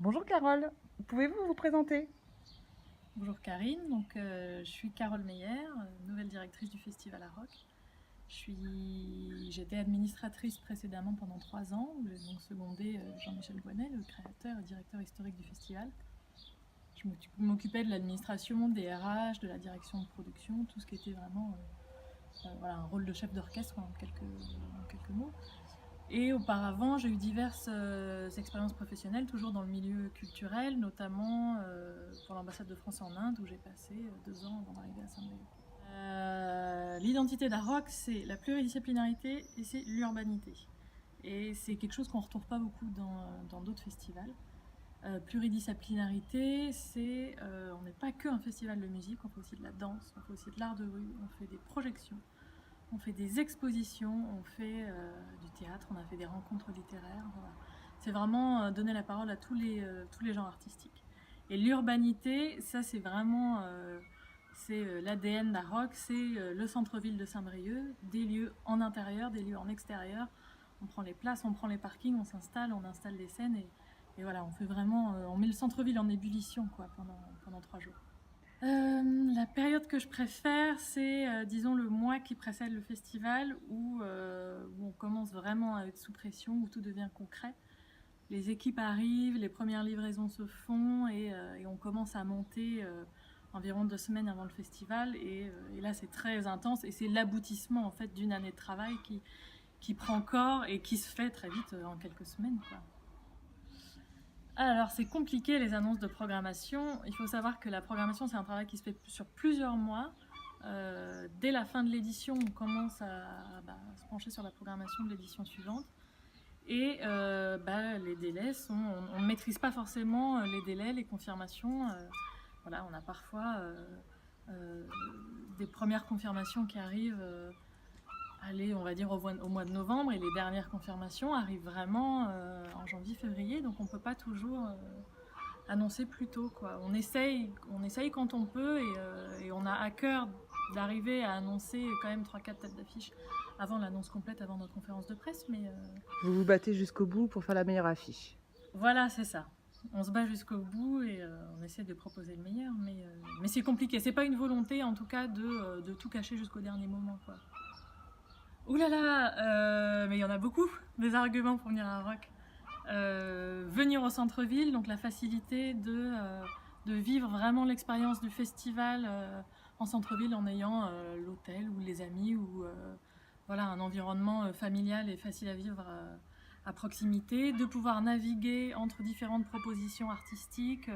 Bonjour Carole, pouvez-vous vous présenter? Bonjour Karine, je suis Carole Meyer, nouvelle directrice du Festival à Rock. J'étais administratrice précédemment pendant 3 ans, où j'ai donc secondé Jean-Michel Goinet, le créateur et directeur historique du festival. Je m'occupais de l'administration, des RH, de la direction de production, tout ce qui était vraiment voilà, un rôle de chef d'orchestre en quelques mots. Et auparavant, j'ai eu diverses expériences professionnelles, toujours dans le milieu culturel, notamment pour l'ambassade de France en Inde, où j'ai passé 2 ans avant d'arriver à Saint-Brieuc. L'identité d'Aroc, c'est la pluridisciplinarité et c'est l'urbanité. Et c'est quelque chose qu'on ne retrouve pas beaucoup dans d'autres festivals. Pluridisciplinarité, c'est on n'est pas qu'un festival de musique, on fait aussi de la danse, on fait aussi de l'art de rue, on fait des projections, on fait des expositions, on fait du théâtre, on a fait des rencontres littéraires. Voilà. C'est vraiment donner la parole à tous les genres artistiques. Et l'urbanité, ça c'est vraiment l'ADN d'Aroc, c'est le centre-ville de Saint-Brieuc, des lieux en intérieur, des lieux en extérieur. On prend les places, on prend les parkings, on s'installe, on installe des scènes et voilà, on fait vraiment, on met le centre-ville en ébullition quoi, pendant 3 jours. La période que je préfère, c'est disons le mois qui précède le festival où on commence vraiment à être sous pression, où tout devient concret. Les équipes arrivent, les premières livraisons se font et on commence à monter environ 2 semaines avant le festival et là c'est très intense et c'est l'aboutissement en fait d'une année de travail qui prend corps et qui se fait très vite en quelques semaines quoi. Alors c'est compliqué les annonces de programmation. Il faut savoir que la programmation c'est un travail qui se fait sur plusieurs mois. Dès la fin de l'édition, on commence à se pencher sur la programmation de l'édition suivante. Et les délais sont... On ne maîtrise pas forcément les délais, les confirmations. Voilà, on a parfois des premières confirmations qui arrivent on va dire au mois de novembre et les dernières confirmations arrivent vraiment en janvier-février, donc on ne peut pas toujours annoncer plus tôt quoi. On essaye quand on peut et on a à cœur d'arriver à annoncer quand même 3-4 têtes d'affiche avant l'annonce complète, avant notre conférence de presse. Vous vous battez jusqu'au bout pour faire la meilleure affiche. Voilà, c'est ça. On se bat jusqu'au bout et on essaie de proposer le meilleur, mais c'est compliqué. C'est pas une volonté en tout cas de tout cacher jusqu'au dernier moment quoi. Ouh là là, mais il y en a beaucoup des arguments pour venir à Rock. Venir au centre-ville, donc la facilité de vivre vraiment l'expérience du festival en centre-ville en ayant l'hôtel ou les amis ou voilà, un environnement familial et facile à vivre à proximité, de pouvoir naviguer entre différentes propositions artistiques,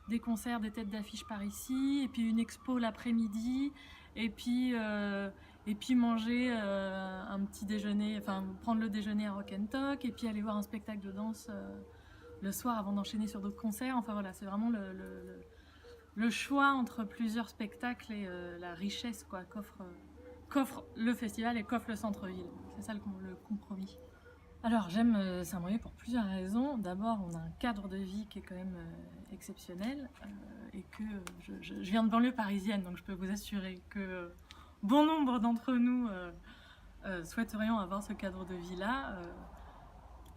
des concerts, des têtes d'affiche par ici, et puis une expo l'après-midi, et puis manger un petit déjeuner, enfin prendre le déjeuner à Rock and Talk, et puis aller voir un spectacle de danse le soir avant d'enchaîner sur d'autres concerts. Enfin voilà, c'est vraiment le choix entre plusieurs spectacles et la richesse quoi, qu'offre le festival et qu'offre le centre-ville. C'est ça le compromis. Alors j'aime Saint-Brieuc pour plusieurs raisons. D'abord, on a un cadre de vie qui est quand même exceptionnel et que je viens de banlieue parisienne, donc je peux vous assurer que bon nombre d'entre nous souhaiterions avoir ce cadre de vie-là.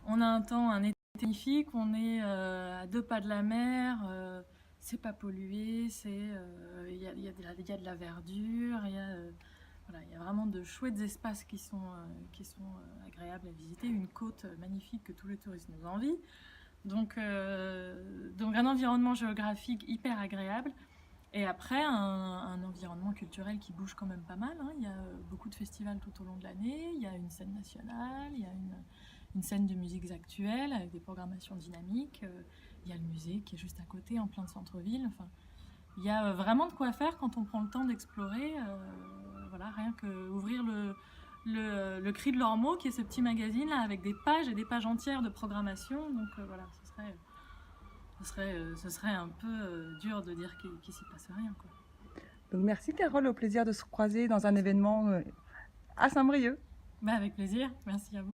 On a un été magnifique, on est à 2 pas de la mer, c'est pas pollué, il y a de la verdure, voilà, il y a vraiment de chouettes espaces qui sont agréables à visiter, une côte magnifique que tous les touristes nous envient. Donc un environnement géographique hyper agréable. Et après, un environnement culturel qui bouge quand même pas mal. Hein. Il y a beaucoup de festivals tout au long de l'année, il y a une scène nationale, il y a une scène de musiques actuelles avec des programmations dynamiques, il y a le musée qui est juste à côté, en plein centre-ville. Enfin, il y a vraiment de quoi faire quand on prend le temps d'explorer. Voilà, rien que ouvrir le Cri de l'Ormeau, qui est ce petit magazine là avec des pages et des pages entières de programmation. Donc voilà, ce serait un peu dur de dire qu'il s'y passe rien quoi. Donc merci Carole, au plaisir de se croiser dans un événement à Saint-Brieuc. Avec plaisir, merci à vous.